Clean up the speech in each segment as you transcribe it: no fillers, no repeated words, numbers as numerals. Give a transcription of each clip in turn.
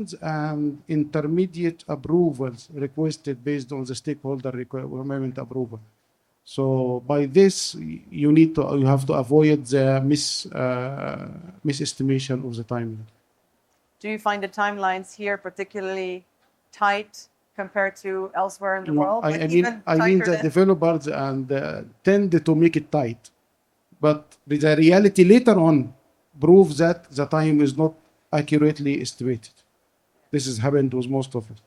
deliverables and intermediate approvals requested based on the stakeholder requirement approval. So by this, you have to avoid the misestimation of the timeline. Do you find the timelines here particularly tight compared to elsewhere in the world? I mean the developers tend to make it tight, but the reality later on proves that the time is not accurately estimated. This has happened with most of it.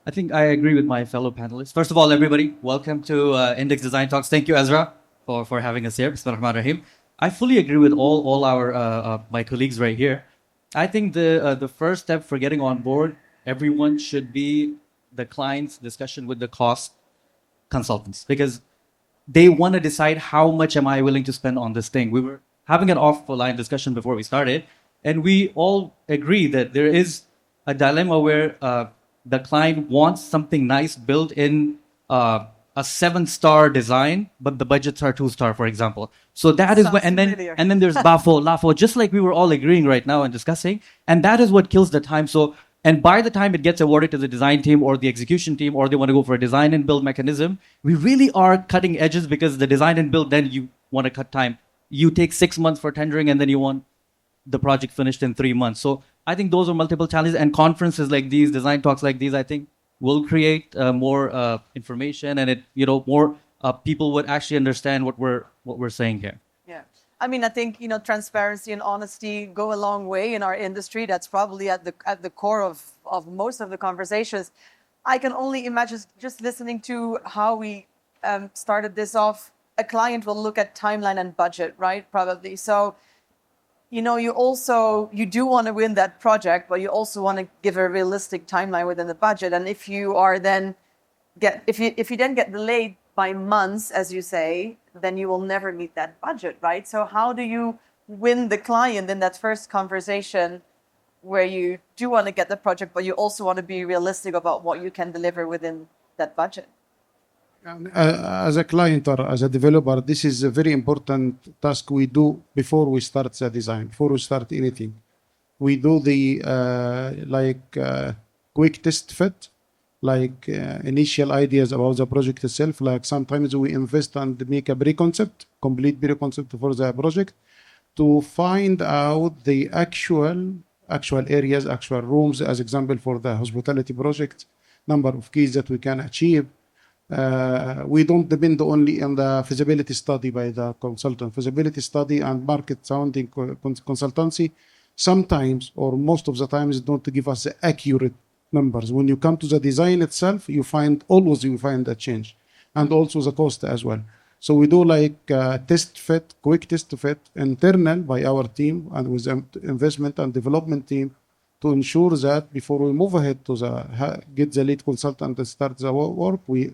I think I agree with my fellow panelists. First of all, everybody, welcome to Index Design Talks. Thank you, Esra, for having us here. Bismillahirrahmanirrahim. I fully agree with all our my colleagues right here. I think the first step for getting on board, everyone should be the client's discussion with the cost consultants, because they want to decide how much am I willing to spend on this thing. We were having an offline discussion before we started, and we all agree that there is a dilemma where the client wants something nice built in a 7-star design, but the budgets are 2-star, for example. So that is what, and then there's Bafo, Lafo, just like we were all agreeing right now and discussing, and that is what kills the time. So, and by the time it gets awarded to the design team or the execution team, or they want to go for a design and build mechanism, we really are cutting edges, because the design and build, then you want to cut time. You take 6 months for tendering, and then you want the project finished in 3 months. So I think those are multiple challenges, and conferences like these, design talks like these, I think will create more information, and more people would actually understand what we're saying here. Yeah, I mean, I think transparency and honesty go a long way in our industry. That's probably at the core of most of the conversations. I can only imagine, just listening to how we started this off, a client will look at timeline and budget, right? Probably. So, you do want to win that project, but you also want to give a realistic timeline within the budget. And if you then get delayed by months, as you say, then you will never meet that budget, right? So how do you win the client in that first conversation where you do want to get the project, but you also want to be realistic about what you can deliver within that budget? As a client or as a developer, this is a very important task we do before we start the design, before we start anything. We do the quick test fit, initial ideas about the project itself. Like sometimes we invest and make a complete pre-concept for the project to find out the actual areas, actual rooms, as example for the hospitality project, number of keys that we can achieve. We don't depend only on the feasibility study by the consultant. Feasibility study and market sounding consultancy sometimes or most of the times don't give us the accurate numbers. When you come to the design itself, you find a change, and also the cost as well. So we do quick test fit internal by our team and with the investment and development team, to ensure that before we move ahead to get the lead consultant to start the work, we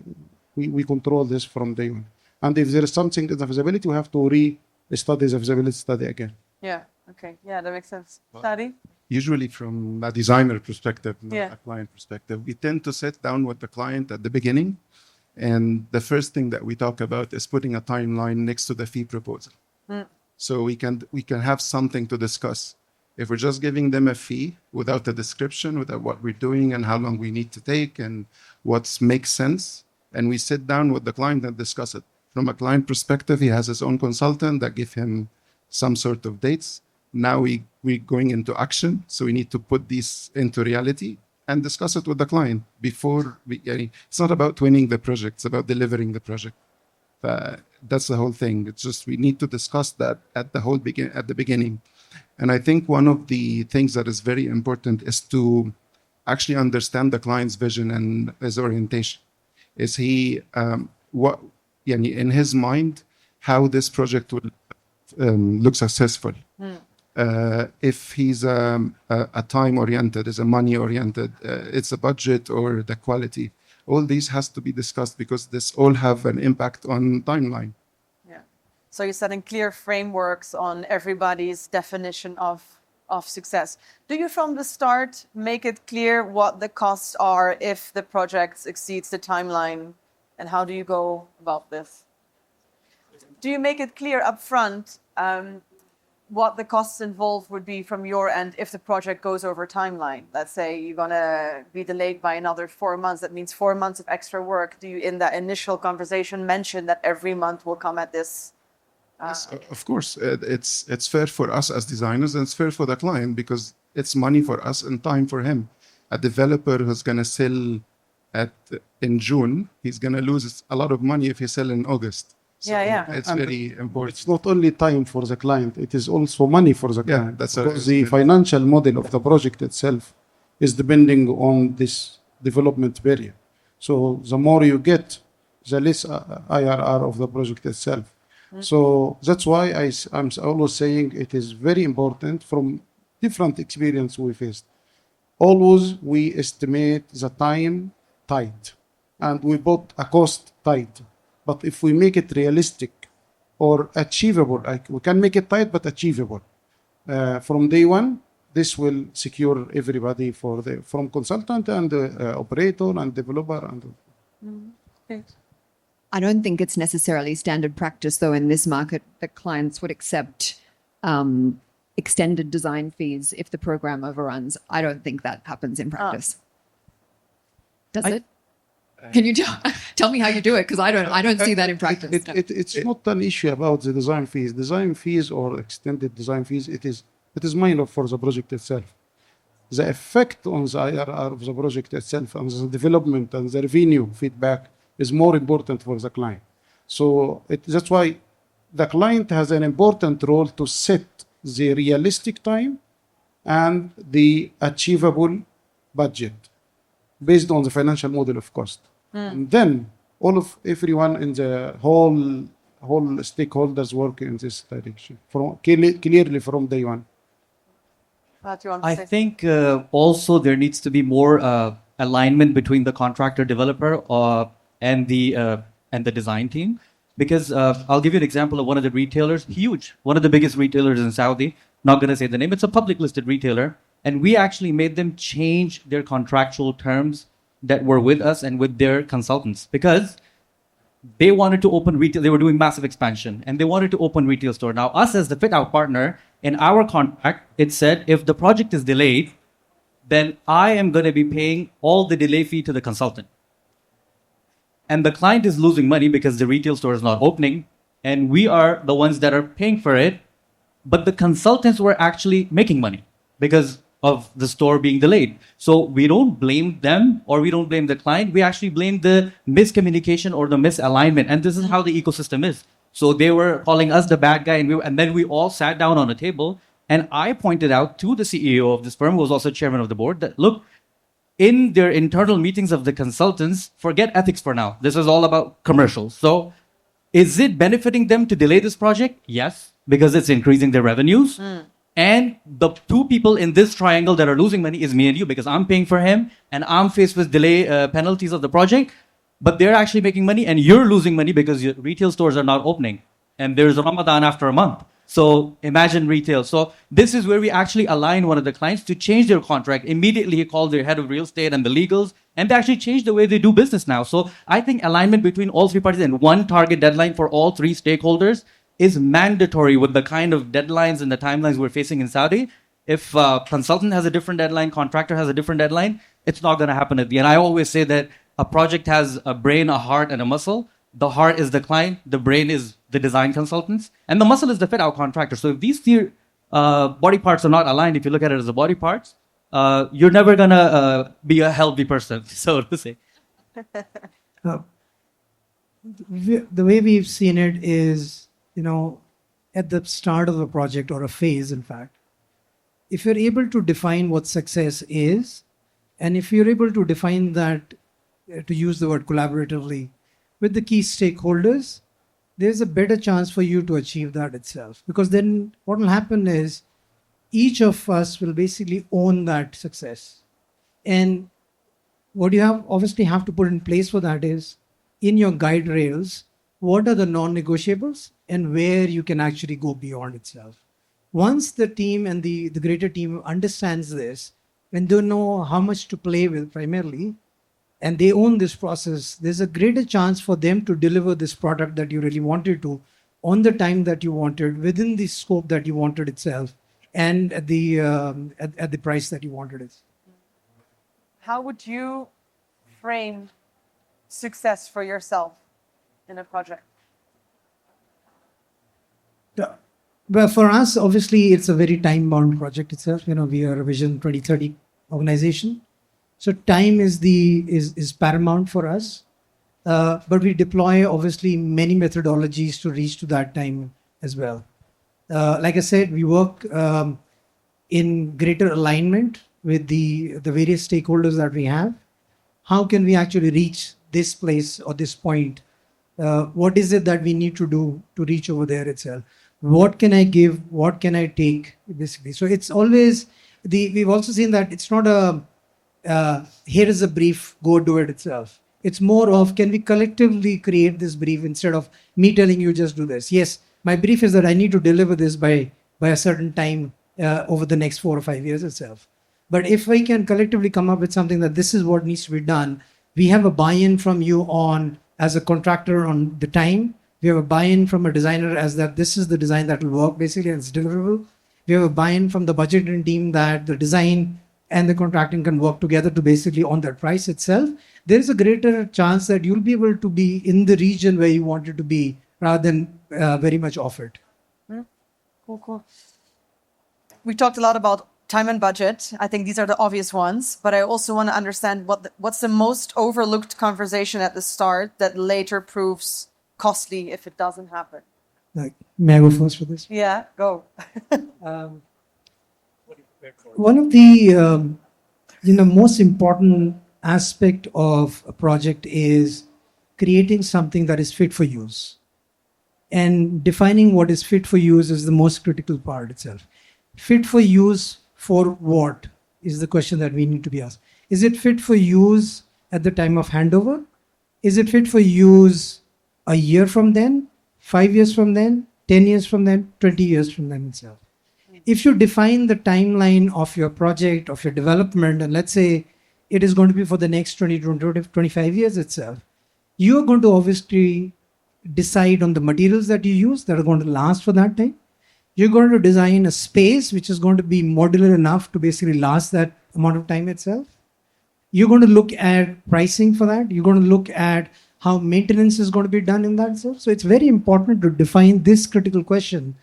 control this from day one. And if there is something in the feasibility, we have to re-study the feasibility study again. Yeah, okay. Yeah, that makes sense. Shady? Usually from a designer perspective, not a client perspective, we tend to sit down with the client at the beginning. And the first thing that we talk about is putting a timeline next to the fee proposal. So we can have something to discuss. If we're just giving them a fee without a description, without what we're doing and how long we need to take and what makes sense, and we sit down with the client and discuss it. From a client perspective, he has his own consultant that give him some sort of dates. Now we're going into action, so we need to put these into reality and discuss it with the client before it's not about winning the project, it's about delivering the project. That's the whole thing. It's just we need to discuss that at the beginning. And I think one of the things that is very important is to actually understand the client's vision and his orientation. Is he in his mind how this project will look successful? If he's a time-oriented, is a money-oriented, it's a budget or the quality. All these has to be discussed because this all have an impact on timeline. Yeah. So you're setting clear frameworks on everybody's definition of success. Do you from the start make it clear what the costs are if the project exceeds the timeline? And how do you go about this? Do you make it clear up front what the costs involved would be from your end if the project goes over timeline. Let's say you're going to be delayed by another 4 months. That means 4 months of extra work. Do you, in that initial conversation, mention that every month will come at this? Yes, of course, it's fair for us as designers, and it's fair for the client because it's money for us and time for him. A developer who's going to sell in June, he's going to lose a lot of money if he sell in August. So it's And very important. It's not only time for the client, it is also money for the client. that's because the financial model of the project itself is depending on this development period. So the more you get, the less IRR of the project itself. So that's why I'm always saying it is very important from different experience we faced. Always we estimate the time tight and we put a cost tight. But if we make it realistic or achievable, like we can make it tight but achievable from day one, this will secure everybody from consultant and operator and developer and. I don't think it's necessarily standard practice, though, in this market that clients would accept extended design fees if the program overruns. I don't think that happens in practice. Does it? Can you tell me how you do it? Because I don't see that in practice. It's not an issue about the design fees. Design fees or extended design fees, it is minor for the project itself. The effect on the IRR of the project itself and the development and the revenue feedback is more important for the client. So that's why the client has an important role to set the realistic time and the achievable budget based on the financial model of cost. And then everyone in the whole stakeholders work in this direction clearly from day one. I think also there needs to be more alignment between the contractor developer and the design team, because I'll give you an example of one of the retailers, one of the biggest retailers in Saudi, not going to say the name, it's a public listed retailer, and we actually made them change their contractual terms that were with us and with their consultants, because they wanted to open retail, they were doing massive expansion, and they wanted to open retail store. Now, us as the FitOut partner, in our contract, it said if the project is delayed, then I am going to be paying all the delay fee to the consultant. And the client is losing money because the retail store is not opening, and we are the ones that are paying for it. But the consultants were actually making money because of the store being delayed. So we don't blame them or we don't blame the client. We actually blame the miscommunication or the misalignment. And this is how the ecosystem is. So they were calling us the bad guy, and then we all sat down on a table. And I pointed out to the CEO of this firm, who was also chairman of the board, that look, in their internal meetings of the consultants, forget ethics for now. This is all about commercials. So is it benefiting them to delay this project? Yes, because it's increasing their revenues. And the two people in this triangle that are losing money is me and you, because I'm paying for him and I'm faced with delay penalties of the project. But they're actually making money and you're losing money because your retail stores are not opening. And there's Ramadan after a month. So imagine retail. So this is where we actually align one of the clients to change their contract. Immediately he called their head of real estate and the legals, and they actually changed the way they do business now. So I think alignment between all three parties and one target deadline for all three stakeholders is mandatory with the kind of deadlines and the timelines we're facing in Saudi. If a consultant has a different deadline, contractor has a different deadline, it's not going to happen at the end. I always say that a project has a brain, a heart, and a muscle. The heart is the client, the brain is the design consultants, and the muscle is the fit-out contractor. So if these three body parts are not aligned, if you look at it as the body parts, you're never going to be a healthy person, so to say. The way we've seen it is, at the start of a project or a phase, in fact, if you're able to define what success is, and if you're able to define that, to use the word collaboratively, with the key stakeholders, there's a better chance for you to achieve that itself. Because then what will happen is each of us will basically own that success. And what you obviously have to put in place for that is, in your guide rails, what are the non-negotiables and where you can actually go beyond itself. Once the team and the greater team understands this, and they know how much to play with primarily, and they own this process, there's a greater chance for them to deliver this product that you really wanted to on the time that you wanted, within the scope that you wanted itself, and at the price that you wanted it. How would you frame success for yourself in a project? Well, for us, obviously, it's a very time-bound project itself. We are a Vision 2030 organization, so time is paramount for us. But we deploy obviously many methodologies to reach to that time as well. Like I said, we work in greater alignment with the various stakeholders that we have. How can we actually reach this place or this point? What is it that we need to do to reach over there itself? What can I give? What can I take? Basically, so it's always we've also seen that it's not here is a brief, go do it itself. It's more of, can we collectively create this brief instead of me telling you just do this? Yes, my brief is that I need to deliver this by a certain time over the next 4 or 5 years itself. But if we can collectively come up with something that this is what needs to be done, we have a buy-in from you on as a contractor on the time. We have a buy-in from a designer as that this is the design that will work basically and it's deliverable. We have a buy-in from the budgeting team that the design and the contracting can work together to basically on that price itself. There is a greater chance that you'll be able to be in the region where you want it to be rather than very much off it. Cool. We talked a lot about time and budget. I think these are the obvious ones, but I also want to understand what's the most overlooked conversation at the start that later proves costly if it doesn't happen. May I go first for this? Yeah, go. One of the most important aspect of a project is creating something that is fit for use. And defining what is fit for use is the most critical part itself. Fit for use for what is the question that we need to be asked. Is it fit for use at the time of handover? Is it fit for use a year from then, 5 years from then, 10 years from then, 20 years from then itself? If you define the timeline of your project, of your development, and let's say it is going to be for the next 20 to 25 years itself, you are going to obviously decide on the materials that you use that are going to last for that time. You're going to design a space which is going to be modular enough to basically last that amount of time itself. You're going to look at pricing for that. You're going to look at how maintenance is going to be done in that itself. So it's very important to define this critical question,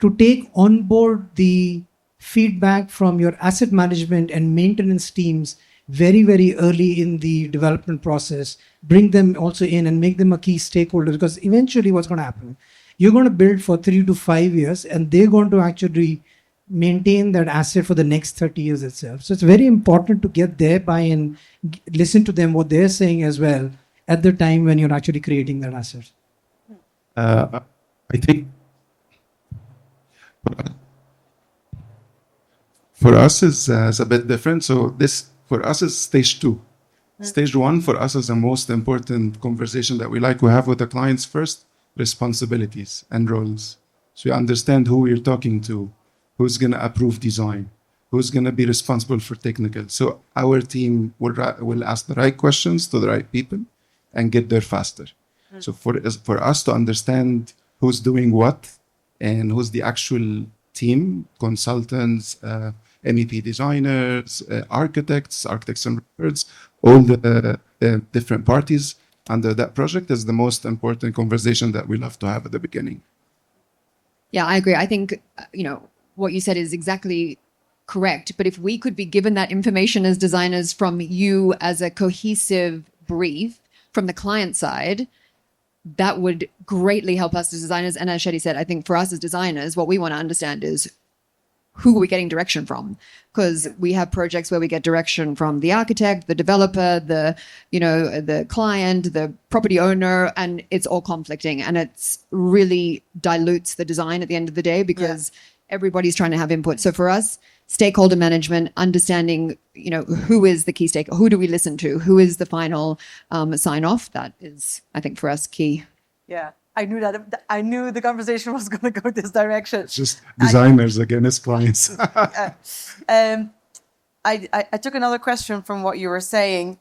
to take on board the feedback from your asset management and maintenance teams very, very early in the development process, bring them also in and make them a key stakeholder, because eventually what's going to happen, you're going to build for 3 to 5 years and they're going to actually maintain that asset for the next 30 years itself. So it's very important to get their buy-in, listen to them, what they're saying as well at the time when you're actually creating that asset. I think for us is a bit different. So this for us is stage 2. Stage 1 for us is the most important conversation that we like to have with the clients first, responsibilities and roles. So you understand who we're talking to, who's going to approve design, who's going to be responsible for technical. So our team will ask the right questions to the right people and get there faster. So for us to understand who's doing what and who's the actual team, consultants, MEP designers, architects and records, all the different parties under that project is the most important conversation that we love to have at the beginning. Yeah, I agree. I think, what you said is exactly correct. But if we could be given that information as designers from you as a cohesive brief from the client side, that would greatly help us as designers. And as Shady said, I think for us as designers, what we want to understand is who are we getting direction from? Because we have projects where we get direction from the architect, the developer, the client, the property owner, and it's all conflicting. And it's really dilutes the design at the end of the day because everybody's trying to have input. So for us, stakeholder management, understanding, who is the key stakeholder, who do we listen to, who is the final sign off, that is, I think, for us key. Yeah. I knew the conversation was going to go this direction. It's just designers against clients. I took another question from what you were saying.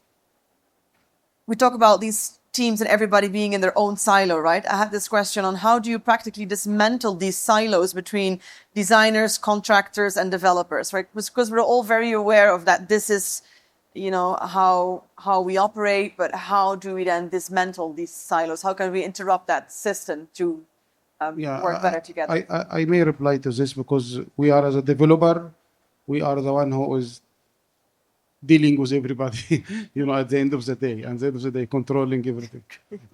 We talk about these teams and everybody being in their own silo, right? I had this question on how do you practically dismantle these silos between designers, contractors, and developers, right? Because we're all very aware of that. This is, how we operate, but how do we then dismantle these silos? How can we interrupt that system to work better together? I may reply to this because we are, as a developer, we are the one who is dealing with everybody, at the end of the day, and at the end of the day, controlling everything.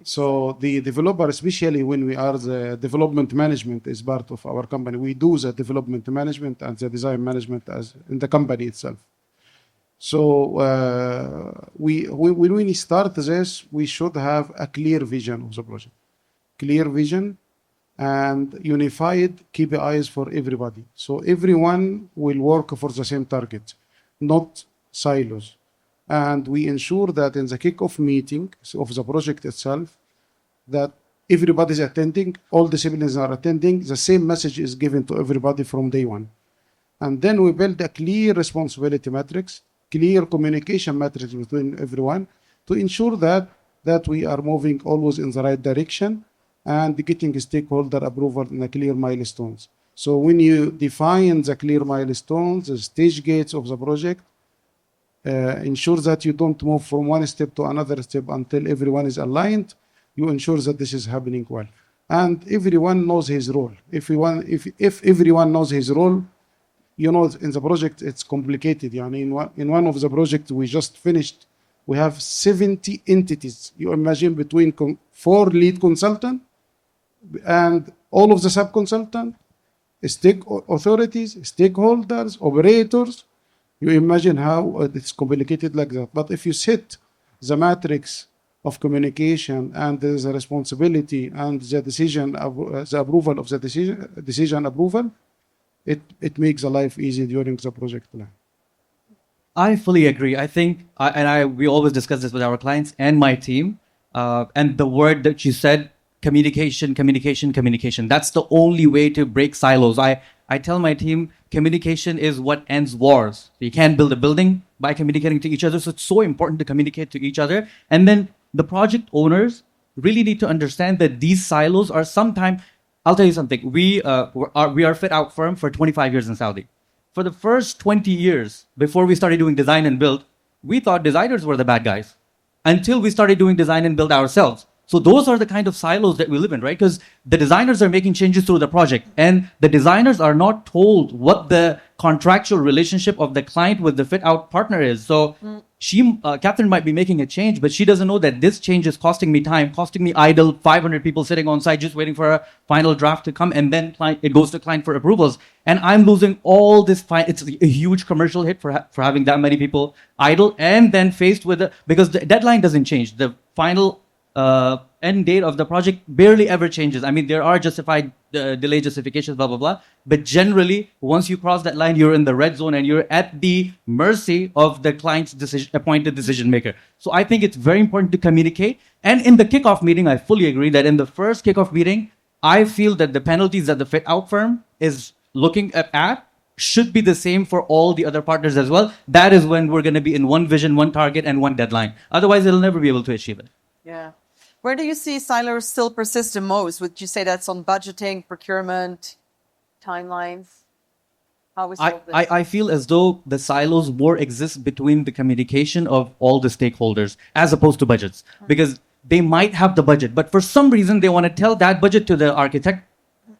So the developer, especially when we are the development management is part of our company, we do the development management and the design management as in the company itself. So when we start this, we should have a clear vision of the project, clear vision and unified KPIs for everybody. So everyone will work for the same target, not silos. And we ensure that in the kickoff meeting of the project itself, that everybody is attending, all disciplines are attending, the same message is given to everybody from day one. And then we build a clear responsibility matrix, clear communication matrix between everyone to ensure that we are moving always in the right direction and getting stakeholder approval in the clear milestones. So when you define the clear milestones, the stage gates of the project, ensure that you don't move from one step to another step until everyone is aligned. You ensure that this is happening well. And everyone knows his role. If everyone knows his role, in the project, it's complicated. In one of the projects we just finished, we have 70 entities. You imagine between 4 lead consultants and all of the sub-consultants, authorities, stakeholders, operators. You imagine how it's complicated like that. But if you set the matrix of communication and there's a responsibility and the decision, the approval of the decision approval, it makes the life easy during the project plan. I fully agree. I think, we always discuss this with our clients and my team. And the word that you said, communication. That's the only way to break silos. I tell my team, communication is what ends wars. You can't build a building by communicating to each other. So it's so important to communicate to each other. And then the project owners really need to understand that these silos are sometimes, I'll tell you something. We are FitOut firm for 25 years in Saudi. For the first 20 years, before we started doing design and build, we thought designers were the bad guys until we started doing design and build ourselves. So those are the kind of silos that we live in, right? Because the designers are making changes through the project and the designers are not told what the contractual relationship of the client with the FitOut partner is. So Kathryn might be making a change, but she doesn't know that this change is costing me time, costing me idle 500 people sitting on site just waiting for a final draft to come, and then it goes to client for approvals. And I'm losing all this. It's a huge commercial hit for having that many people idle, and then faced with because the deadline doesn't change. The final end date of the project barely ever changes. I mean, there are justified delay justifications, blah, blah, blah. But generally, once you cross that line, you're in the red zone and you're at the mercy of the client's appointed decision maker. So I think it's very important to communicate. And in the kickoff meeting, I fully agree that in the first kickoff meeting, I feel that the penalties that the FitOut firm is looking at should be the same for all the other partners as well. That is when we're going to be in one vision, one target, and one deadline. Otherwise, they'll never be able to achieve it. Yeah. Where do you see silos still persist the most? Would you say that's on budgeting, procurement, timelines? How we solve this? I feel as though the silos more exist between the communication of all the stakeholders as opposed to budgets. Because they might have the budget, but for some reason they want to tell that budget to the architect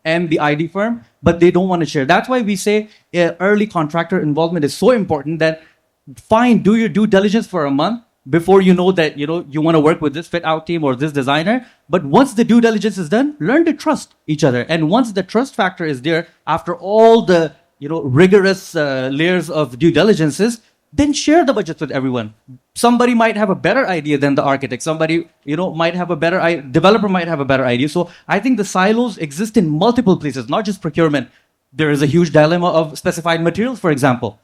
and the ID firm, but they don't want to share. That's why we say early contractor involvement is so important that do your due diligence for a month before you know that you want to work with this FitOut team or this designer. But once the due diligence is done, learn to trust each other. And once the trust factor is there, after all the rigorous layers of due diligences, then share the budgets with everyone. Somebody might have a better idea than the architect. Somebody might have a better developer might have a better idea. So I think the silos exist in multiple places, not just procurement. There is a huge dilemma of specified materials, for example.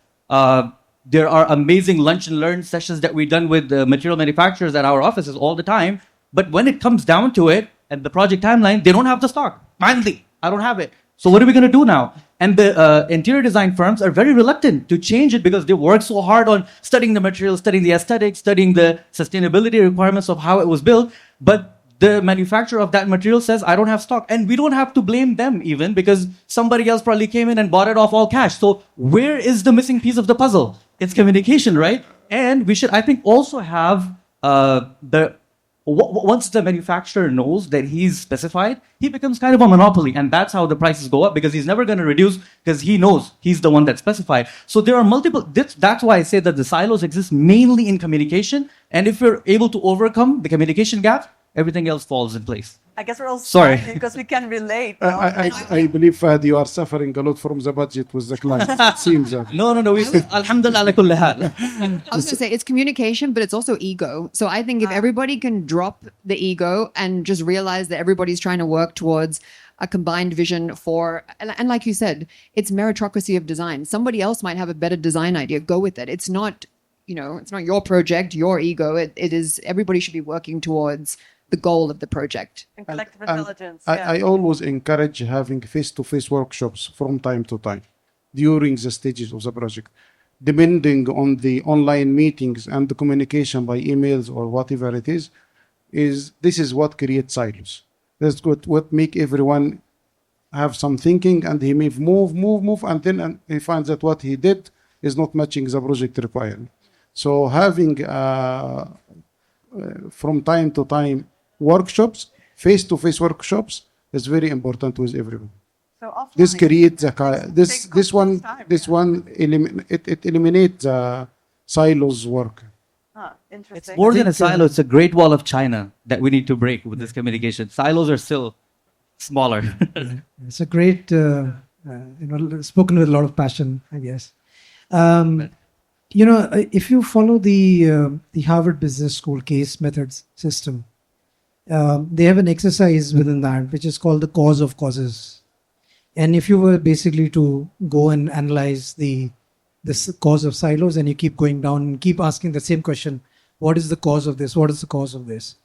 There are amazing lunch and learn sessions that we've done with the material manufacturers at our offices all the time. But when it comes down to it, and the project timeline, they don't have the stock. Finally, I don't have it. So what are we going to do now? And the interior design firms are very reluctant to change it because they work so hard on studying the materials, studying the aesthetics, studying the sustainability requirements of how it was built. But the manufacturer of that material says, I don't have stock. And we don't have to blame them even because somebody else probably came in and bought it off all cash. So where is the missing piece of the puzzle? It's communication, right? And we should, I think, also have once the manufacturer knows that he's specified, he becomes kind of a monopoly. And that's how the prices go up because he's never going to reduce because he knows he's the one that's specified. So there are multiple, that's why I say that the silos exist mainly in communication. And if we're able to overcome the communication gap, everything else falls in place. I guess we're all Sorry. because we can relate. No? I believe, Fahad, you are suffering a lot from the budget with the client. It seems that. No. Alhamdulillah ala kulli hal. I was going to say it's communication, but it's also ego. So I think if everybody can drop the ego and just realize that everybody's trying to work towards a combined vision for, and like you said, it's meritocracy of design. Somebody else might have a better design idea. Go with it. It's not, it's not your project, your ego. It is, everybody should be working towards the goal of the project. And collective intelligence. I always encourage having face-to-face workshops from time to time during the stages of the project. Depending on the online meetings and the communication by emails or whatever it is this is what creates silos. That's what make everyone have some thinking and he may move, and then he finds that what he did is not matching the project requirement. So having from time to time workshops, face-to-face workshops is very important with everyone. So offline, This creates this one it eliminates silos work. interesting. It's more than a silo, it's a great wall of China that we need to break with this communication. Silos are still smaller. It's a great, spoken with a lot of passion, I guess. If you follow the Harvard Business School case methods system, they have an exercise within that which is called the cause of causes. And if you were basically to go and analyze this cause of silos and you keep going down and keep asking the same question, what is the cause of this? What is the cause of this?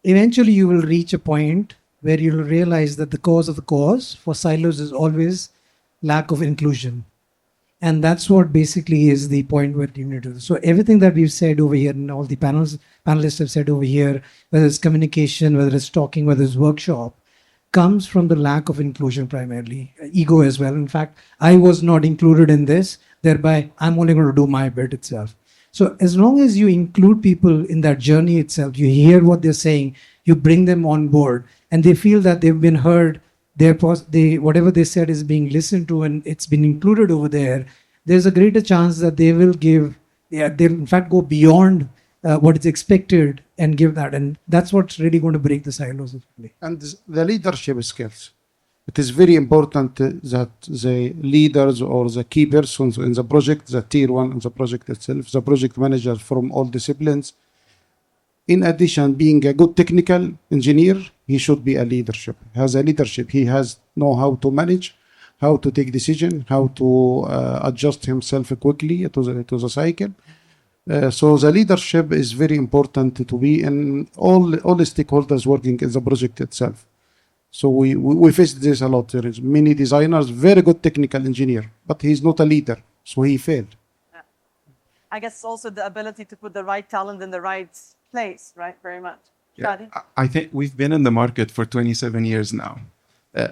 Eventually you will reach a point where you'll realize that the cause of the cause for silos is always lack of inclusion. And that's what basically is the point where you need to do. So everything that we've said over here and all the panelists have said over here, whether it's communication, whether it's talking, whether it's workshop, comes from the lack of inclusion primarily, ego as well. In fact, I was not included in this, thereby I'm only going to do my bit itself. So as long as you include people in that journey itself, you hear what they're saying, you bring them on board, and they feel that they've been heard, whatever they said is being listened to and it's been included over there, there's a greater chance that they will they'll in fact go beyond what is expected and give that. And that's what's really going to break the silos. And the leadership skills. It is very important that the leaders or the key persons in the project, the tier one in the project itself, the project managers from all disciplines, in addition, being a good technical engineer, he should be a leadership. Has a leadership. He has know how to manage, how to take decision, how to adjust himself quickly to the cycle. So the leadership is very important to be in all the stakeholders working in the project itself. So we face this a lot. There is many designers, very good technical engineer, but he's not a leader, so he failed. I guess also the ability to put the right talent in the right place, right? Very much. Yeah, Shady? I think we've been in the market for 27 years now,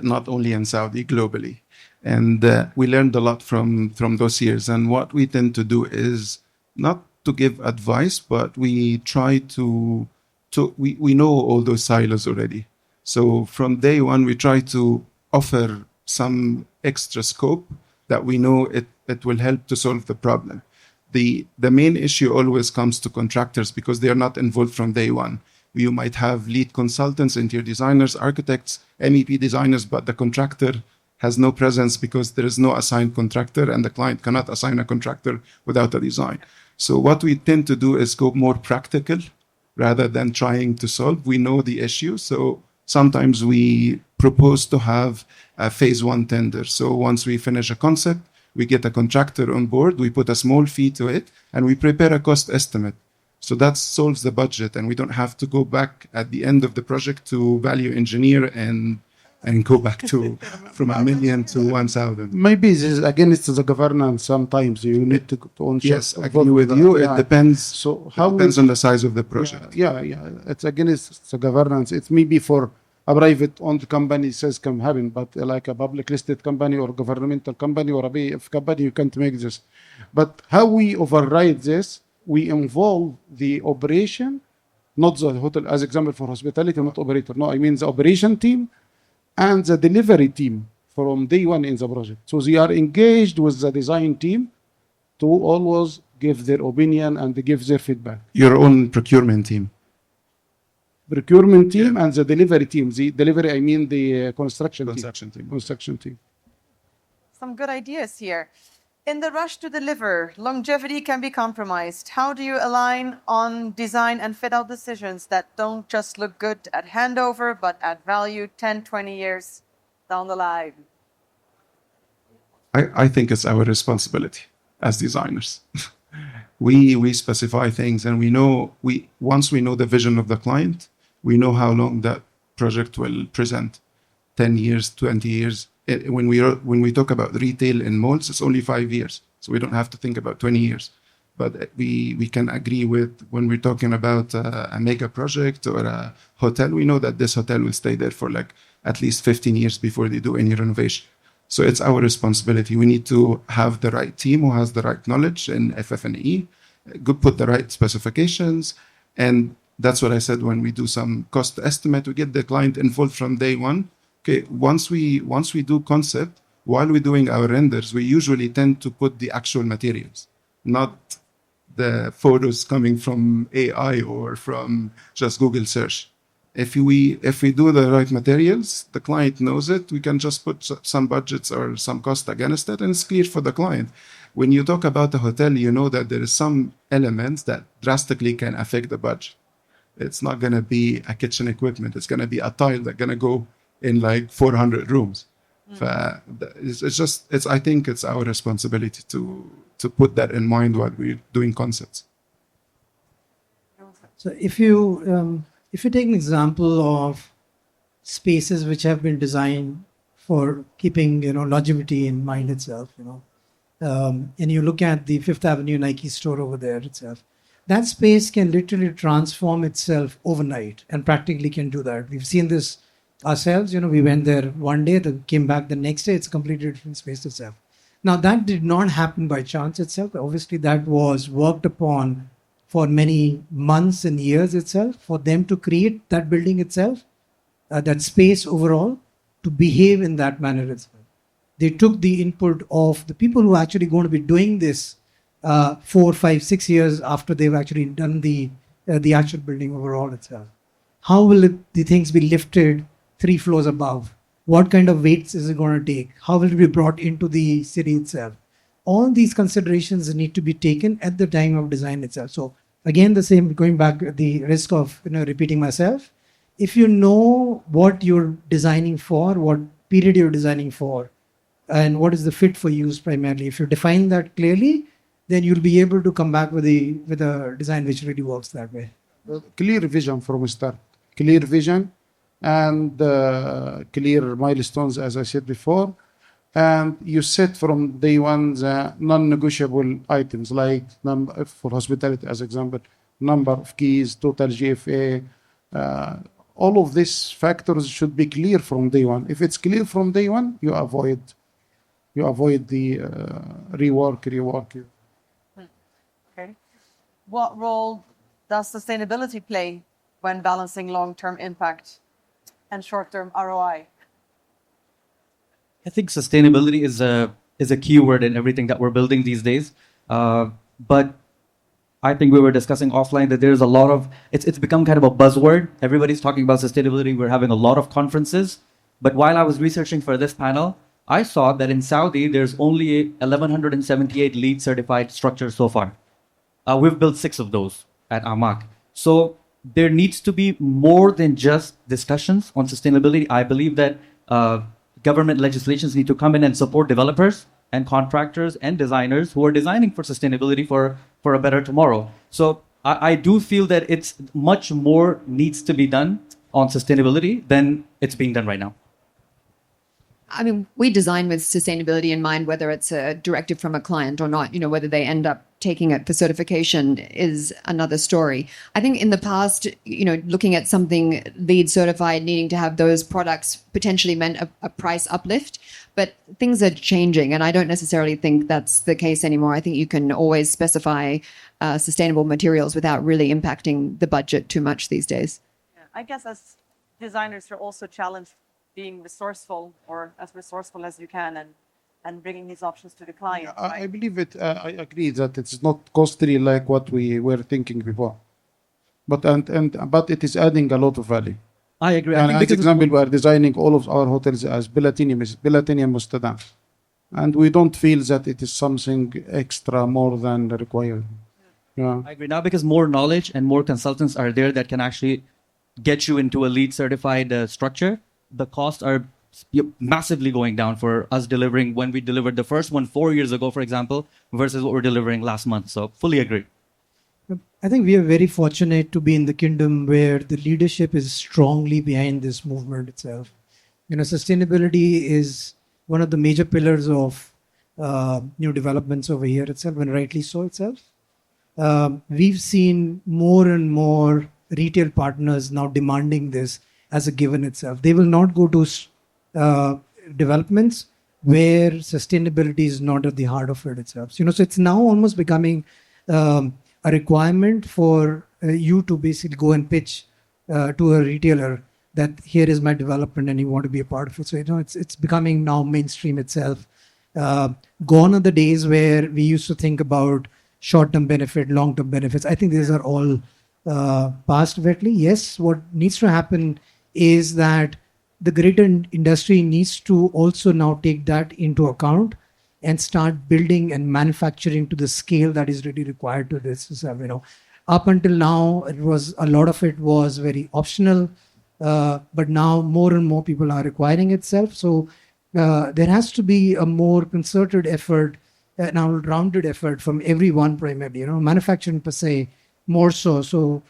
not only in Saudi, globally. And we learned a lot from those years. And what we tend to do is not to give advice, but we try we know all those silos already. So from day one, we try to offer some extra scope that we know it will help to solve the problem. The main issue always comes to contractors because they are not involved from day one. You might have lead consultants, interior designers, architects, MEP designers, but the contractor has no presence because there is no assigned contractor and the client cannot assign a contractor without a design. So what we tend to do is go more practical rather than trying to solve. We know the issue, so sometimes we propose to have a phase one tender. So once we finish a concept, we get a contractor on board, we put a small fee to it, and we prepare a cost estimate. So that solves the budget, and we don't have to go back at the end of the project to value engineer and and go back to from 1,000,000 to 1,000. Maybe this is against the governance. Sometimes you need to Yes, I agree with you. It depends. So It depends on the size of the project. Yeah. It's against the governance. It's maybe for a private-owned company says can happen, but like a public-listed company or governmental company or a BF company, you can't make this. But how we override this? We involve the operation, not the hotel, as example for hospitality, not operator. No, I mean the operation team and the delivery team from day one in the project. So they are engaged with the design team to always give their opinion and give their feedback. Your own procurement team. Procurement team and the delivery team. The delivery, I mean the construction team. Construction team. Some good ideas here. In the rush to deliver, longevity can be compromised. How do you align on design and fit out decisions that don't just look good at handover, but add value 10, 20 years down the line? I think it's our responsibility as designers. we specify things, and once we know the vision of the client, we know how long that project will present. 10 years, 20 years. When we talk about retail in malls, it's only 5 years. So we don't have to think about 20 years. But we can agree with when we're talking about a mega project or a hotel, we know that this hotel will stay there for like at least 15 years before they do any renovation. So it's our responsibility. We need to have the right team who has the right knowledge in FF&E, put the right specifications. And that's what I said when we do some cost estimate, we get the client involved from day one. Okay, once we do concept, while we're doing our renders, we usually tend to put the actual materials, not the photos coming from AI or from just Google search. If we do the right materials, the client knows it. We can just put some budgets or some cost against it, and it's clear for the client. When you talk about a hotel, you know that there is some elements that drastically can affect the budget. It's not going to be a kitchen equipment. It's going to be a tile that's going to go in like 400 rooms. I think it's our responsibility to put that in mind while we're doing concepts. So if you take an example of spaces which have been designed for keeping longevity in mind itself, and you look at the Fifth Avenue Nike store over there itself, that space can literally transform itself overnight and practically can do that. We've seen this ourselves. We went there one day, then came back the next day. It's a completely different space itself. Now, that did not happen by chance itself. Obviously, that was worked upon for many months and years itself for them to create that building itself, that space overall, to behave in that manner itself. They took the input of the people who are actually going to be doing this 4, 5, 6 years after they've actually done the actual building overall itself. How will the things be lifted 3 floors above? What kind of weights is it going to take? How will it be brought into the city itself? All these considerations need to be taken at the time of design itself. So again, the same, going back at the risk of repeating myself, if you know what you're designing for, what period you're designing for, and what is the fit for use primarily, if you define that clearly, then you'll be able to come back with a design which really works that way. Clear vision from start. Clear vision and clear milestones, as I said before. And you set from day one the non-negotiable items, like for hospitality, as example, number of keys, total GFA. All of these factors should be clear from day one. If it's clear from day one, you avoid the rework. Okay. What role does sustainability play when balancing long-term impact and short-term ROI? I think sustainability is a key word in everything that we're building these days. But I think we were discussing offline that there's a lot of, it's become kind of a buzzword. Everybody's talking about sustainability. We're having a lot of conferences. But while I was researching for this panel, I saw that in Saudi, there's only 1,178 LEED certified structures so far. We've built 6 of those at AMAQ. So there needs to be more than just discussions on sustainability. I believe that government legislations need to come in and support developers and contractors and designers who are designing for sustainability for a better tomorrow. So I do feel that it's much more needs to be done on sustainability than it's being done right now. I mean, we design with sustainability in mind, whether it's a directive from a client or not. Whether they end up taking it for certification is another story. I think in the past, looking at something LEED certified, needing to have those products potentially meant a price uplift, but things are changing, and I don't necessarily think that's the case anymore. I think you can always specify sustainable materials without really impacting the budget too much these days. Yeah. I guess as designers, you're also challenged being resourceful, or as resourceful as you can, and bringing these options to the client. Right? I believe it. I agree that it's not costly like what we were thinking before, but it is adding a lot of value. I agree. And I think as because example, we are designing all of our hotels as platinum mustadam, and we don't feel that it is something extra more than required. Yeah. I agree. Now because more knowledge and more consultants are there that can actually get you into a LEED certified structure, the costs are massively going down for us delivering when we delivered the first one 4 years ago, for example, versus what we're delivering last month. So fully agree. I think we are very fortunate to be in the kingdom where the leadership is strongly behind this movement itself. Sustainability is one of the major pillars of new developments over here itself, and rightly so itself. We've seen more and more retail partners now demanding this as a given itself. They will not go to developments where sustainability is not at the heart of it itself. So it's now almost becoming a requirement for you to basically go and pitch to a retailer that here is my development and you want to be a part of it. So it's becoming now mainstream itself. Gone are the days where we used to think about short-term benefit, long-term benefits. I think these are all past wetly. Yes, what needs to happen is that the greater industry needs to also now take that into account and start building and manufacturing to the scale that is really required to this. Up until now, a lot of it was very optional, but now more and more people are requiring itself. So there has to be a more concerted effort, an all-rounded effort from everyone primarily, manufacturing per se, more so. So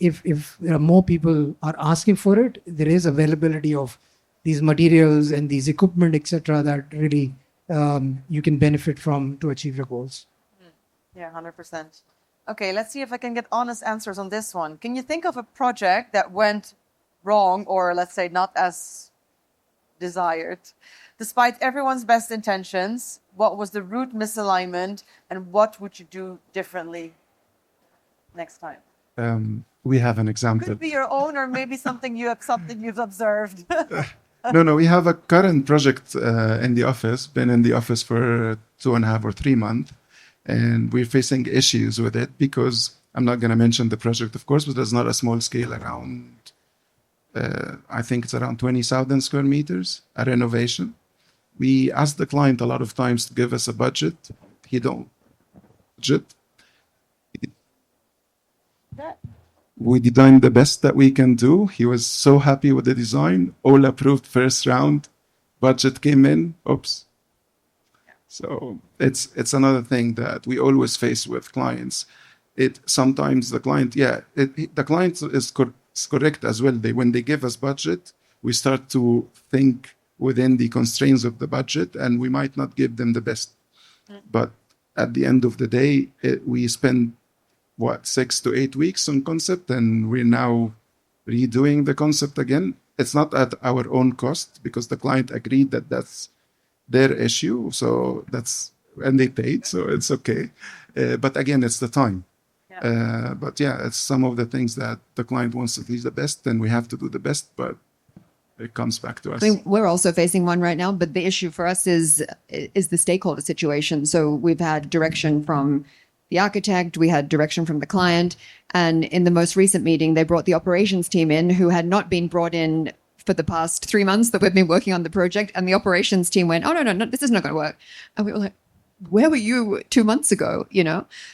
if more people are asking for it, there is availability of these materials and these equipment, etc., that really you can benefit from to achieve your goals. Yeah, 100%. Okay, let's see if I can get honest answers on this one. Can you think of a project that went wrong, or let's say not as desired? Despite everyone's best intentions, what was the root misalignment, and what would you do differently next time? We have an example. Could be your own, or maybe something you've observed. No, we have a current project in the office, been in the office for 2.5 or 3 months, and we're facing issues with it because I'm not going to mention the project, of course, but it's not a small scale, around, I think it's around 20,000 square meters, a renovation. We asked the client a lot of times to give us a budget. He don't budget. We designed the best that we can do. He was so happy with the design. All approved first round. Budget came in. Oops. So it's another thing that we always face with clients. Sometimes the client, the client is correct as well. When they give us budget, we start to think within the constraints of the budget, and we might not give them the best. But at the end of the day, we spend 6 to 8 weeks on concept, and we're now redoing the concept again. It's not at our own cost because the client agreed that that's their issue. So and they paid, so it's okay. But again, it's the time. Yeah. It's some of the things that the client wants to do the best, and we have to do the best, but it comes back to us. I mean, we're also facing one right now, but the issue for us is the stakeholder situation. So we've had direction from the architect, we had direction from the client, and in the most recent meeting, they brought the operations team in who had not been brought in for the past 3 months that we've been working on the project, and the operations team went, oh, no, this is not going to work. And we were like, where were you 2 months ago,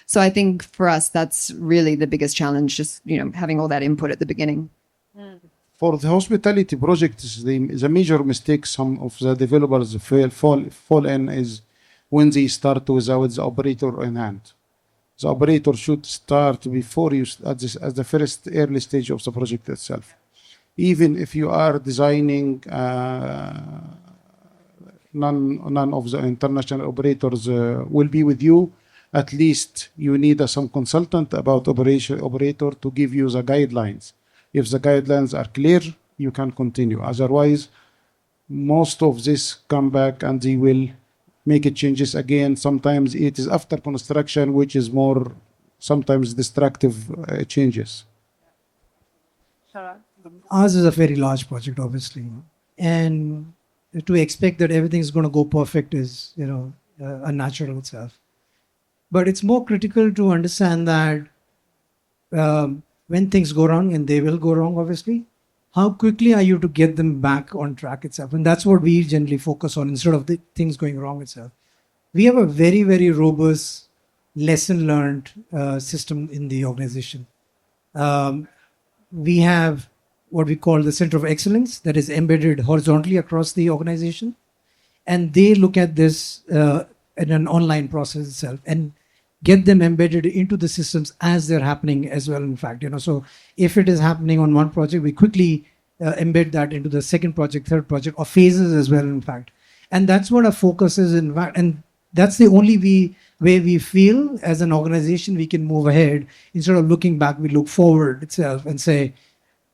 So I think for us, that's really the biggest challenge, just, having all that input at the beginning. For the hospitality projects, the major mistake some of the developers fall in is when they start without the operator in hand. The operator should start before you at the first early stage of the project itself. Even if you are designing none of the international operators will be with you. At least you need some consultant about operator to give you the guidelines. If the guidelines are clear, you can continue. Otherwise, most of this come back and they will make changes again. Sometimes it is after construction, which is more sometimes destructive changes. Sharat? Ours is a very large project, obviously, and to expect that everything is going to go perfect is, unnatural itself. But it's more critical to understand that when things go wrong, and they will go wrong, obviously, how quickly are you to get them back on track itself? And that's what we generally focus on instead of the things going wrong itself. We have a very, very robust lesson learned system in the organization. We have what we call the Center of Excellence that is embedded horizontally across the organization. And they look at this in an online process itself and get them embedded into the systems as they're happening as well, in fact. So if it is happening on one project, we quickly embed that into the second project, third project, or phases as well, in fact. And that's what our focus is, in fact. And that's the only way we feel as an organization we can move ahead. Instead of looking back, we look forward itself and say,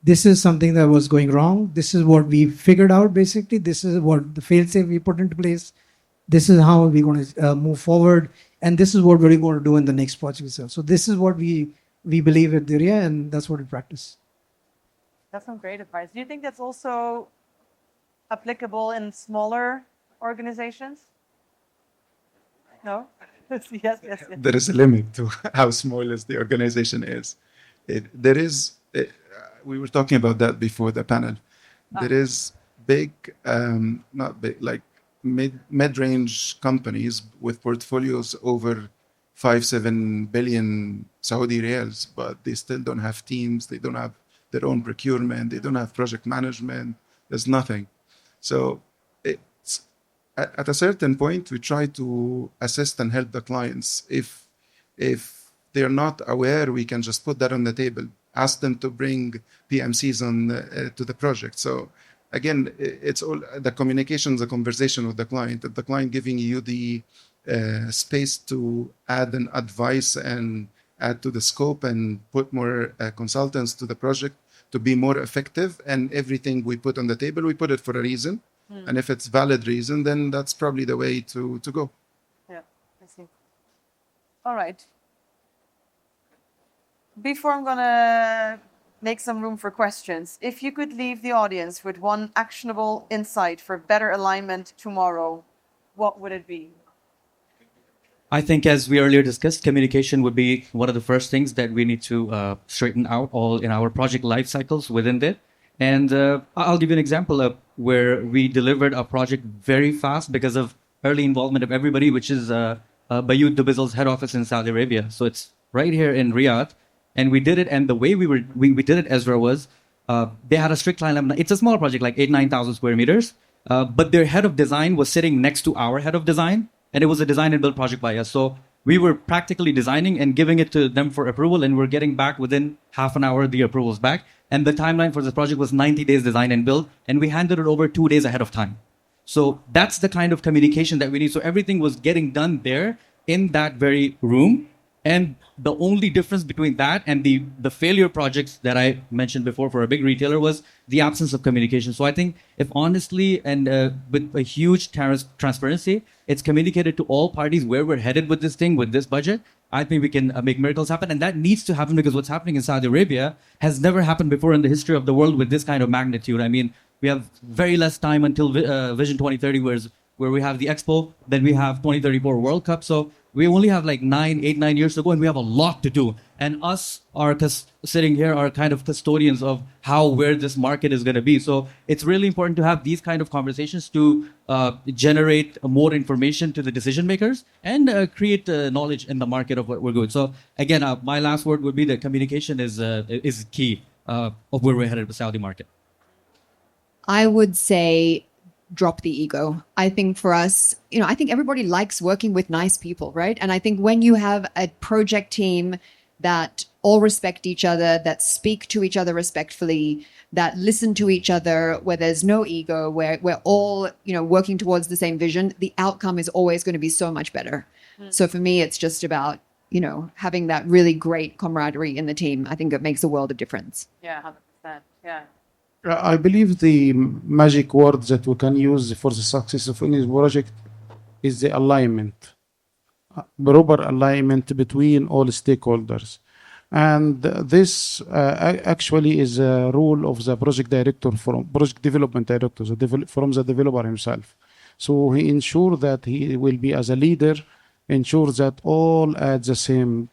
this is something that was going wrong. This is what we figured out, basically. This is what the fail-safe we put into place. This is how we're going to move forward. And this is what we're going to do in the next project itself. So this is what we believe at Diriyah, and that's what we practice. That's some great advice. Do you think that's also applicable in smaller organizations? No? Yes. There is a limit to how small is the organization is. We were talking about that before the panel. There is big, not big, like mid-range companies with portfolios over 5-7 billion Saudi riyals, but they still don't have teams. They don't have their own procurement. They don't have project management. There's nothing. So it's at a certain point, we try to assist and help the clients. If they're not aware, we can just put that on the table. Ask them to bring PMCs to the project. So again, it's all the communication, the conversation with the client. The client giving you the space to add an advice and add to the scope and put more consultants to the project to be more effective. And everything we put on the table, we put it for a reason. And if it's valid reason, then that's probably the way to go. Yeah, I see. All right. Before I'm going to make some room for questions, if you could leave the audience with one actionable insight for better alignment tomorrow, what would it be? I think, as we earlier discussed, communication would be one of the first things that we need to straighten out all in our project life cycles within it. And I'll give you an example of where we delivered a project very fast because of early involvement of everybody, which is Bayud Dubizel's head office in Saudi Arabia. So it's right here in Riyadh. And we did it, and the way we did it, Esra, was they had a strict client limit. It's a small project, like 9,000 square meters. But their head of design was sitting next to our head of design, and it was a design and build project by us. So we were practically designing and giving it to them for approval, and we're getting back within half an hour the approvals back. And the timeline for this project was 90 days design and build, and we handed it over 2 days ahead of time. So that's the kind of communication that we need. So everything was getting done there in that very room. And the only difference between that and the failure projects that I mentioned before for a big retailer was the absence of communication. So I think if honestly and with a huge transparency, it's communicated to all parties where we're headed with this thing, with this budget, I think we can make miracles happen. And that needs to happen because what's happening in Saudi Arabia has never happened before in the history of the world with this kind of magnitude. I mean, we have very less time until Vision 2030, where we have the Expo, then we have 2034 World Cup. So we only have like 8-9 years to go, and we have a lot to do. And us sitting here are kind of custodians of where this market is going to be. So it's really important to have these kind of conversations to generate more information to the decision makers and create knowledge in the market of what we're doing. So again, my last word would be that communication is key of where we're headed with the Saudi market. I would say drop the ego. I think for us, I think everybody likes working with nice people, right? And I think when you have a project team that all respect each other, that speak to each other respectfully, that listen to each other, where there's no ego, where we're all, working towards the same vision, the outcome is always going to be so much better. So for me, it's just about, having that really great camaraderie in the team. I think it makes a world of difference. Yeah, 100%. Yeah. I believe the magic word that we can use for the success of any project is the alignment, proper alignment between all stakeholders. And this actually is a rule of the project director, from project development director, from the developer himself. So he ensures that he will be as a leader, ensures that all at the same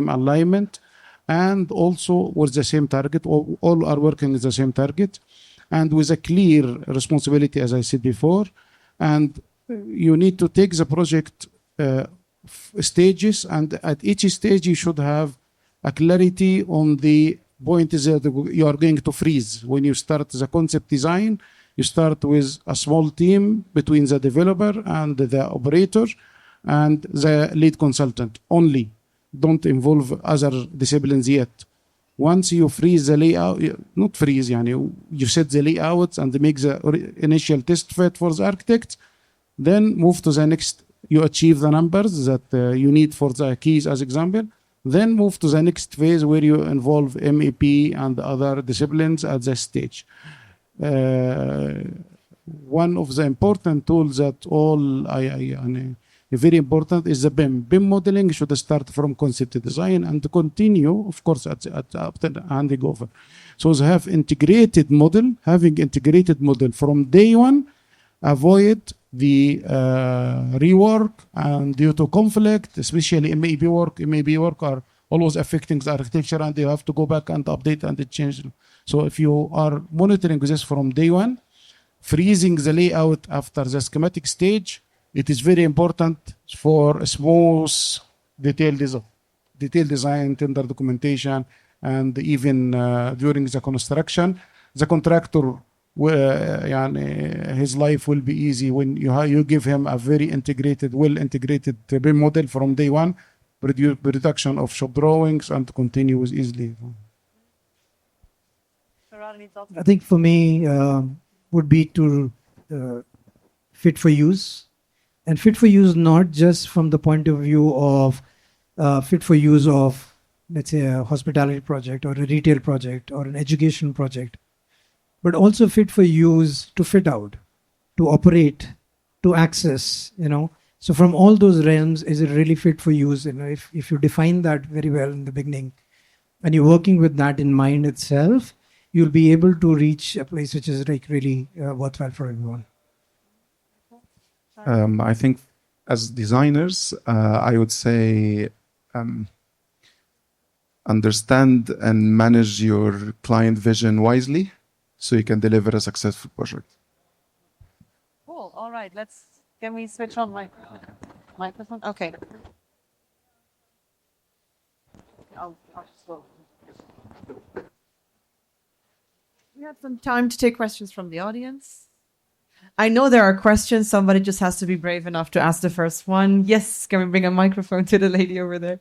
alignment, and also with the same target. All are working with the same target, and with a clear responsibility, as I said before. And you need to take the project stages, and at each stage you should have a clarity on the point that you are going to freeze. When you start the concept design, you start with a small team between the developer and the operator and the lead consultant only. Don't involve other disciplines yet. Once you freeze the layout, not freeze, you set the layouts and make the initial test fit for the architects, then move to the next. You achieve the numbers that you need for the keys, as example. Then move to the next phase where you involve MEP and other disciplines at this stage. One of the important tools that very important is the BIM. BIM modeling should start from concept design and continue, of course, at handing over. So they have integrated model, having integrated model from day one, avoid the rework and due to conflict, especially MEP work are always affecting the architecture, and you have to go back and update and change. So if you are monitoring this from day one, freezing the layout after the schematic stage, it is very important for a smooth detailed design, tender documentation, and even during the construction, the contractor, his life will be easy when you give him a very integrated, well-integrated BIM model from day one, reduction of shop drawings, and continues easily. I think for me would be to fit for use. And fit for use not just from the point of view of fit for use of, let's say, a hospitality project or a retail project or an education project, but also fit for use to fit out, to operate, to access, So from all those realms, is it really fit for use? If you define that very well in the beginning and you're working with that in mind itself, you'll be able to reach a place which is like really worthwhile for everyone. I think as designers, I would say understand and manage your client vision wisely so you can deliver a successful project. Cool. All right. Can we switch on my microphone? Okay. I'll just go. We have some time to take questions from the audience. I know there are questions. Somebody just has to be brave enough to ask the first one. Yes, can we bring a microphone to the lady over there?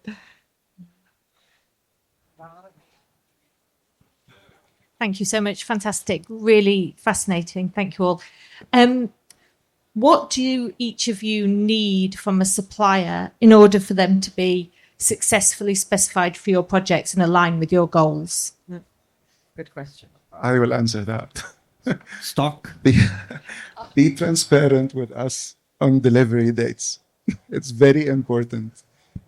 Thank you so much. Fantastic. Really fascinating. Thank you all. What do each of you need from a supplier in order for them to be successfully specified for your projects and align with your goals? Good question. I will answer that. Stock. Be transparent with us on delivery dates. It's very important.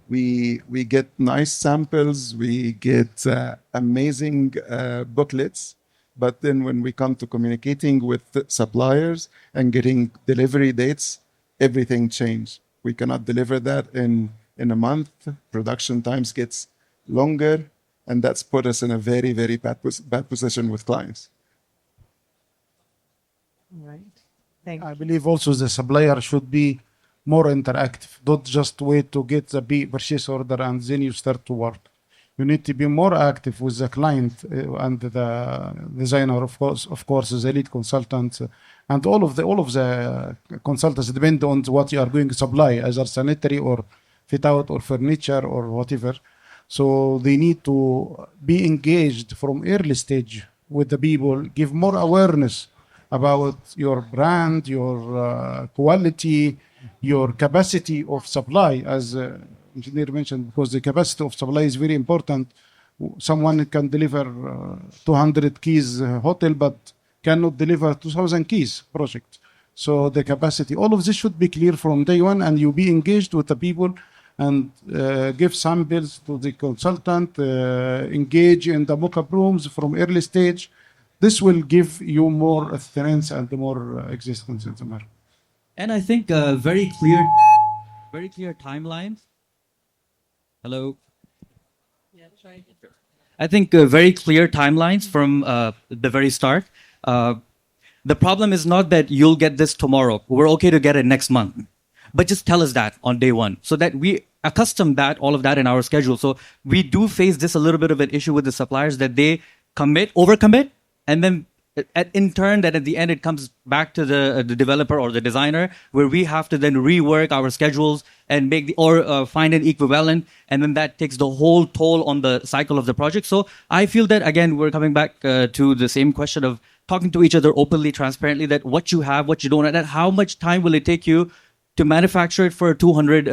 We get nice samples, we get amazing booklets, but then when we come to communicating with suppliers and getting delivery dates, everything changed. We cannot deliver that in a month. Production times gets longer, and that's put us in a very, very bad position with clients. All right. Thank you. I believe also the supplier should be more interactive. Don't just wait to get the purchase order and then you start to work. You need to be more active with the client and the designer, of course, the lead consultant, and all of the consultants depend on what you are going to supply, either sanitary or FitOut or furniture or whatever. So they need to be engaged from early stage with the people, give more awareness about your brand, your quality, your capacity of supply, as engineer mentioned, because the capacity of supply is very important. Someone can deliver 200 keys hotel, but cannot deliver 2,000 keys project. So the capacity, all of this should be clear from day one, and you be engaged with the people and give samples to the consultant, engage in the mock-up rooms from early stage. This will give you more strength and more existence in the market. And I think very clear timelines. Hello. Yeah, try. I think very clear timelines from the very start. The problem is not that you'll get this tomorrow. We're okay to get it next month. But just tell us that on day one so that we accustom all of that in our schedule. So we do face this a little bit of an issue with the suppliers that they overcommit, and then in turn that at the end it comes back to the developer or the designer, where we have to then rework our schedules and find an equivalent, and then that takes the whole toll on the cycle of the project. So I feel that again we're coming back to the same question of talking to each other openly, transparently, that what you have, what you don't, and how much time will it take you to manufacture it for 200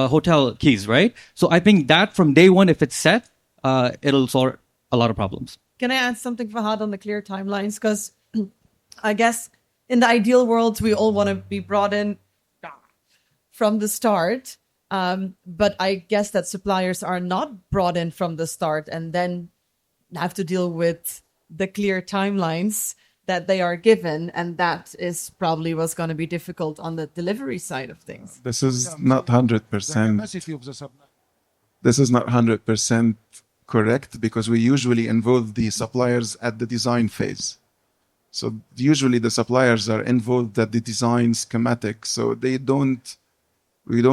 hotel keys, right? So I think that from day one, if it's set, it'll solve a lot of problems. Can I add something, Fahad, on the clear timelines? Because I guess in the ideal world, we all want to be brought in from the start. But I guess that suppliers are not brought in from the start and then have to deal with the clear timelines that they are given. And that is probably what's going to be difficult on the delivery side of things. This is not 100%. This is not 100% correct, because we usually involve the suppliers at the design phase. So usually the suppliers are involved at the design schematic. So we don't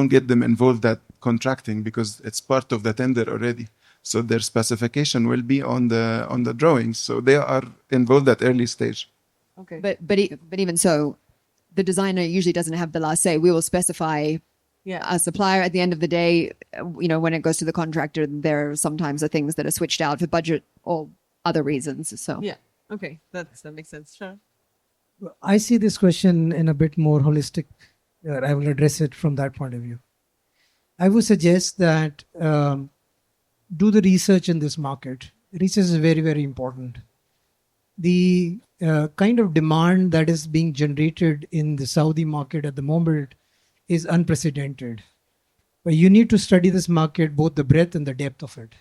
get them involved at contracting because it's part of the tender already. So their specification will be on the drawings. So they are involved at early stage. Okay. But even so, the designer usually doesn't have the last say. We will specify a supplier at the end of the day. When it goes to the contractor, there sometimes are things that are switched out for budget or other reasons. So yeah, okay, that makes sense. Sure. I see this question in a bit more holistic. I will address it from that point of view. I would suggest that do the research in this market. Research is very, very important. The kind of demand that is being generated in the Saudi market at the moment is unprecedented. But you need to study this market, both the breadth and the depth of it.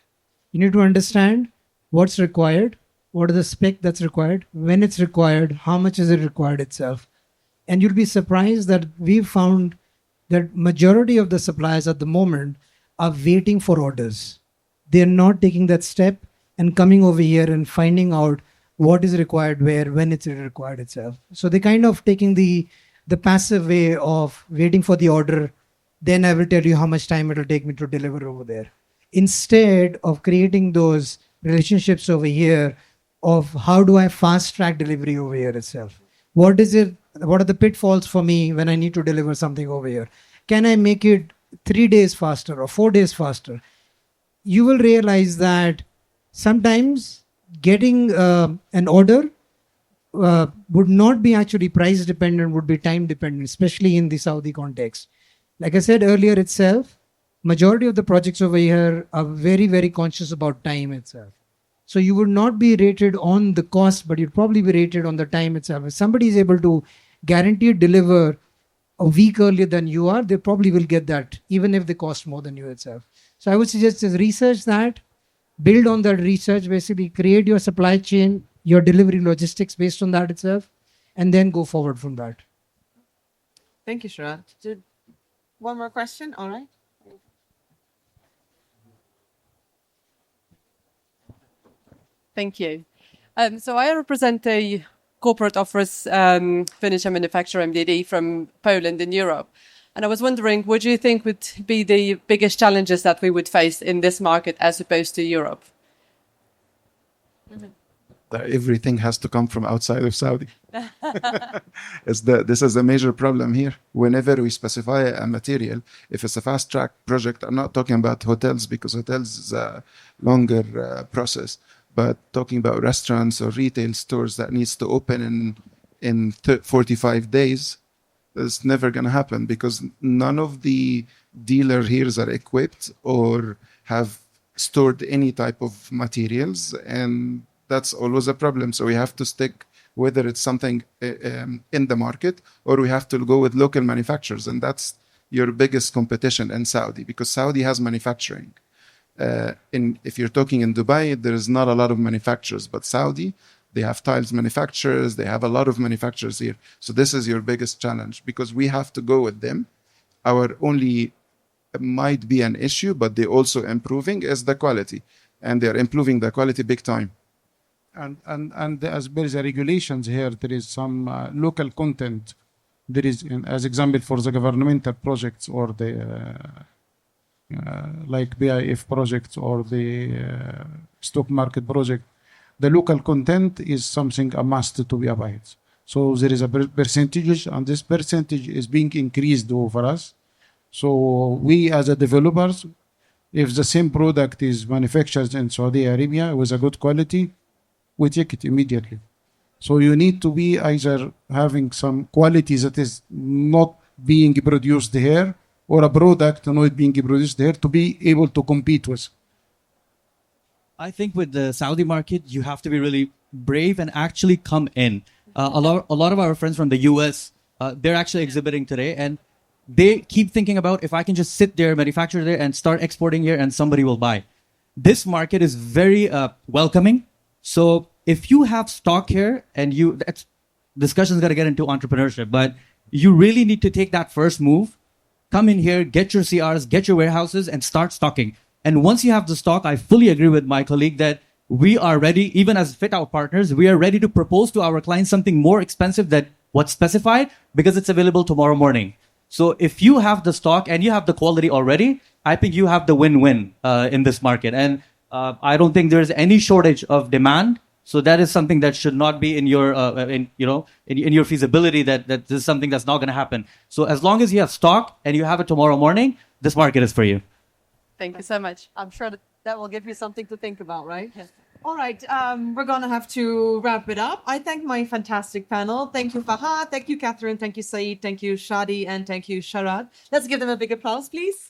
You need to understand what's required, what is the spec that's required, when it's required, how much is it required itself. And you'll be surprised that we've found that majority of the suppliers at the moment are waiting for orders. They're not taking that step and coming over here and finding out what is required where, when it's required itself. So they're kind of taking the passive way of waiting for the order, then I will tell you how much time it will take me to deliver over there. Instead of creating those relationships over here of how do I fast track delivery over here itself? What are the pitfalls for me when I need to deliver something over here? Can I make it 3 days faster or 4 days faster? You will realize that sometimes getting an order would not be actually price dependent, would be time dependent, especially in the Saudi context. Like I said earlier itself, majority of the projects over here are very, very conscious about time itself. So you would not be rated on the cost, but you'd probably be rated on the time itself. If somebody is able to guarantee deliver a week earlier than you are, they probably will get that, even if they cost more than you itself. So I would suggest is research that, build on that research, basically create your supply chain, your delivery logistics based on that itself, and then go forward from that. Thank you, Sharat. One more question? All right. Thank you. So I represent a corporate offers furniture manufacturer, MDD, from Poland in Europe. And I was wondering, what do you think would be the biggest challenges that we would face in this market as opposed to Europe? that everything has to come from outside of Saudi. This is a major problem here. Whenever we specify a material, if it's a fast track project, I'm not talking about hotels because hotels is a longer process, but talking about restaurants or retail stores that needs to open in 45 days, it's never going to happen because none of the dealer here are equipped or have stored any type of materials, and that's always a problem. So we have to stick whether it's something in the market or we have to go with local manufacturers, and that's your biggest competition in Saudi because Saudi has manufacturing. If you're talking in Dubai, there is not a lot of manufacturers, but Saudi, they have tiles manufacturers, they have a lot of manufacturers here. So this is your biggest challenge because we have to go with them. Our only might be an issue, but they're also improving is the quality, and they're improving the quality big time. And as per the regulations here, there is some local content. There is, as example, for the governmental projects or the like BIF projects or the stock market project, the local content is something a must to be abided. So there is a percentage, and this percentage is being increased over us. So we as a developers, if the same product is manufactured in Saudi Arabia with a good quality, we take it immediately. So you need to be either having some quality that is not being produced here or a product not being produced here to be able to compete with. I think with the Saudi market, you have to be really brave and actually come in. A lot of our friends from the US, they're actually exhibiting today, and they keep thinking about if I can just sit there, manufacture there, and start exporting here, and somebody will buy. This market is very welcoming. So if you have stock here, and that's discussion's got to get into entrepreneurship, but you really need to take that first move. Come in here, get your CRs, get your warehouses, and start stocking. And once you have the stock, I fully agree with my colleague that we are ready, even as FitOut partners, we are ready to propose to our clients something more expensive than what's specified because it's available tomorrow morning. So if you have the stock and you have the quality already, I think you have the win-win in this market. And I don't think there's any shortage of demand. So that is something that should not be in your, in your feasibility that this is something that's not going to happen. So as long as you have stock and you have it tomorrow morning, this market is for you. Thank you so much. I'm sure that will give you something to think about, right? Yes. All right, we're going to have to wrap it up. I thank my fantastic panel. Thank you, Fahad. Thank you, Kathryn. Thank you, Saeed. Thank you, Shady. And thank you, Sharat. Let's give them a big applause, please.